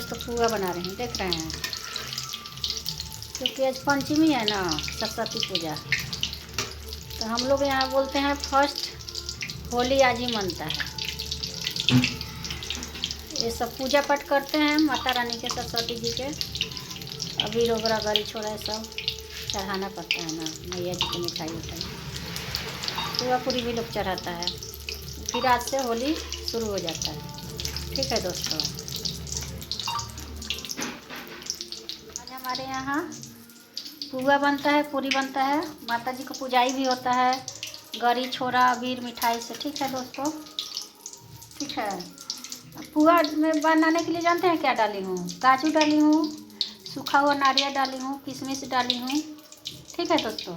दोस्तों पुआ बना रहे हैं, देख रहे हैं, क्योंकि आज पंचमी है ना, सरस्वती पूजा। तो हम लोग यहाँ बोलते हैं फर्स्ट होली आज ही मनता है। ये सब पूजा पाठ करते हैं माता रानी के, सरस्वती जी के। अबीर वगैरह गाड़ी छोड़ा सब चढ़ाना पड़ता है ना, मैया जी की मिठाई उठाई, पुआ पूरी भी लोग चढ़ाता है। फिर आज से होली शुरू हो जाता है। ठीक है दोस्तों, आज हमारे यहाँ पुआ बनता है, पूरी बनता है, माता जी को पूजाई भी होता है, गरी छोड़ा अबीर मिठाई से। ठीक है दोस्तों, ठीक है। पुआ में बनाने के लिए जानते हैं क्या डाली हूँ? काजू डाली हूँ, सूखा हुआ नारियल डाली हूँ, किशमिश डाली हूँ। ठीक है दोस्तों,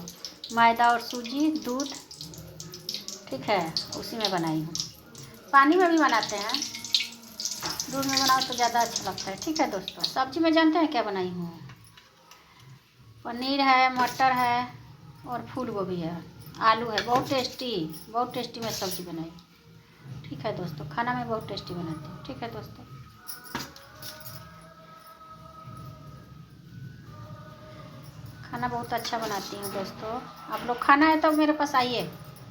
मैदा और सूजी, दूध, ठीक है, उसी में बनाई हूँ। पानी में भी बनाते हैं, दूध में बनाओ तो ज़्यादा अच्छा लगता है। ठीक है दोस्तों, सब्जी में जानते हैं क्या बनाई हूँ? पनीर है, मटर है और फूल गोभी है, आलू है। बहुत टेस्टी मैं सब्ज़ी बनाई। ठीक है दोस्तों, खाना मैं बहुत टेस्टी बनाती हूँ। ठीक है दोस्तों, खाना बहुत अच्छा बनाती हूँ दोस्तों। आप लोग खाना है तो मेरे पास आइए,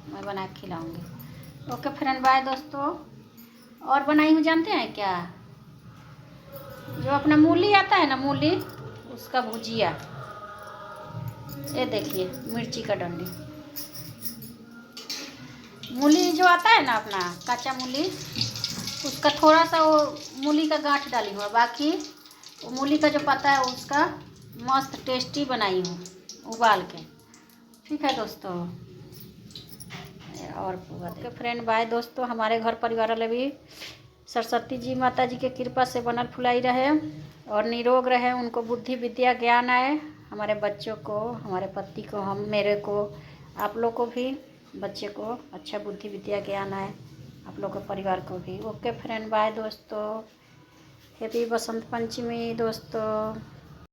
मैं बना के खिलाऊँगी। ओके फ्रेंड, बाय दोस्तों। और बनाई हूँ जानते हैं क्या? जो अपना मूली आता है ना, मूली, उसका भुजिया। ये देखिए, मिर्ची का डंडी, मूली जो आता है ना अपना कच्चा मूली, उसका थोड़ा सा वो मूली का गांठ डाली हूँ, बाकी वो मूली का जो पत्ता है उसका मस्त टेस्टी बनाई हूँ उबाल के। ठीक है दोस्तों, और ओके फ्रेंड, बाय दोस्तों। हमारे घर परिवार वाले भी सरस्वती जी माता जी के कृपा से बनल फुलाई रहे और निरोग रहे, उनको बुद्धि विद्या ज्ञान आए, हमारे बच्चों को, हमारे पति को, हम मेरे को, आप लोग को भी, बच्चे को अच्छा बुद्धि विद्या ज्ञान आए, आप लोग के परिवार को भी। ओके फ्रेंड, बाय दोस्तों। हैप्पी बसंत पंचमी दोस्तों।